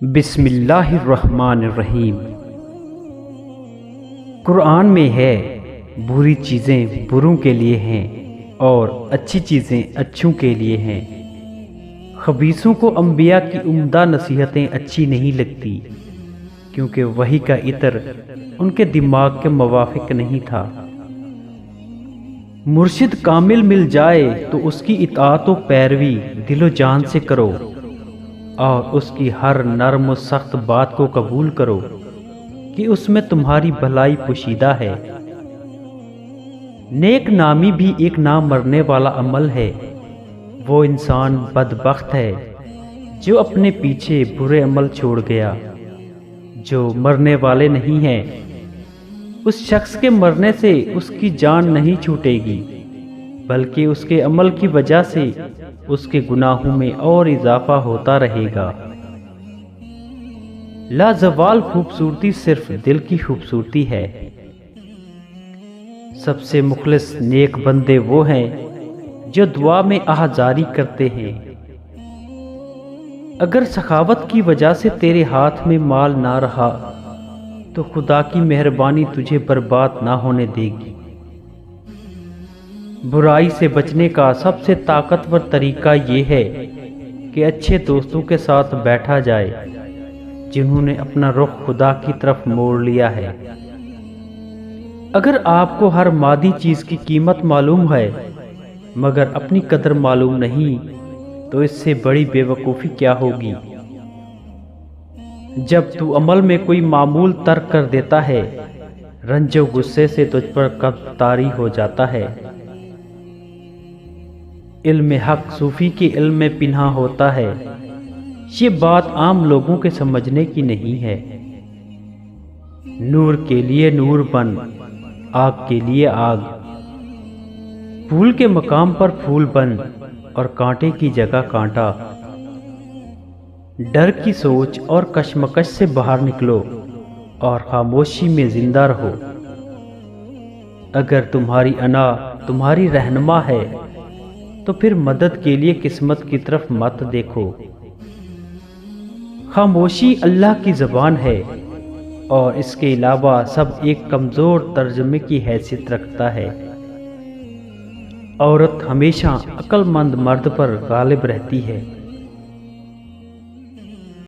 بسم اللہ الرحمن الرحیم۔ قرآن میں ہے بری چیزیں بروں کے لیے ہیں اور اچھی چیزیں اچھوں کے لیے ہیں۔ خبیثوں کو انبیاء کی عمدہ نصیحتیں اچھی نہیں لگتی کیونکہ وحی کا عطر ان کے دماغ کے موافق نہیں تھا۔ مرشد کامل مل جائے تو اس کی اطاعت و پیروی دل و جان سے کرو اور اس کی ہر نرم و سخت بات کو قبول کرو کہ اس میں تمہاری بھلائی پوشیدہ ہے۔ نیک نامی بھی ایک نہ مرنے والا عمل ہے۔ وہ انسان بدبخت ہے جو اپنے پیچھے برے عمل چھوڑ گیا جو مرنے والے نہیں ہیں۔ اس شخص کے مرنے سے اس کی جان نہیں چھوٹے گی بلکہ اس کے عمل کی وجہ سے اس کے گناہوں میں اور اضافہ ہوتا رہے گا۔ لازوال خوبصورتی صرف دل کی خوبصورتی ہے۔ سب سے مخلص نیک بندے وہ ہیں جو دعا میں آہذاری کرتے ہیں۔ اگر سخاوت کی وجہ سے تیرے ہاتھ میں مال نہ رہا تو خدا کی مہربانی تجھے برباد نہ ہونے دے گی۔ برائی سے بچنے کا سب سے طاقتور طریقہ یہ ہے کہ اچھے دوستوں کے ساتھ بیٹھا جائے جنہوں نے اپنا رخ خدا کی طرف موڑ لیا ہے۔ اگر آپ کو ہر مادی چیز کی قیمت معلوم ہے مگر اپنی قدر معلوم نہیں تو اس سے بڑی بے وقوفی کیا ہوگی۔ جب تو عمل میں کوئی معمول ترک کر دیتا ہے رنج و غصے سے تجھ پر قبض طاری ہو جاتا ہے۔ علم حق صوفی کے علم میں پنہاں ہوتا ہے۔ یہ بات عام لوگوں کے سمجھنے کی نہیں ہے۔ نور کے لیے نور بن، آگ کے لیے آگ، پھول کے مقام پر پھول بن اور کانٹے کی جگہ کانٹا۔ ڈر کی سوچ اور کشمکش سے باہر نکلو اور خاموشی میں زندہ رہو۔ اگر تمہاری انا تمہاری رہنما ہے تو پھر مدد کے لیے قسمت کی طرف مت دیکھو۔ خاموشی اللہ کی زبان ہے اور اس کے علاوہ سب ایک کمزور ترجمے کی حیثیت رکھتا ہے۔ عورت ہمیشہ عقل مند مرد پر غالب رہتی ہے۔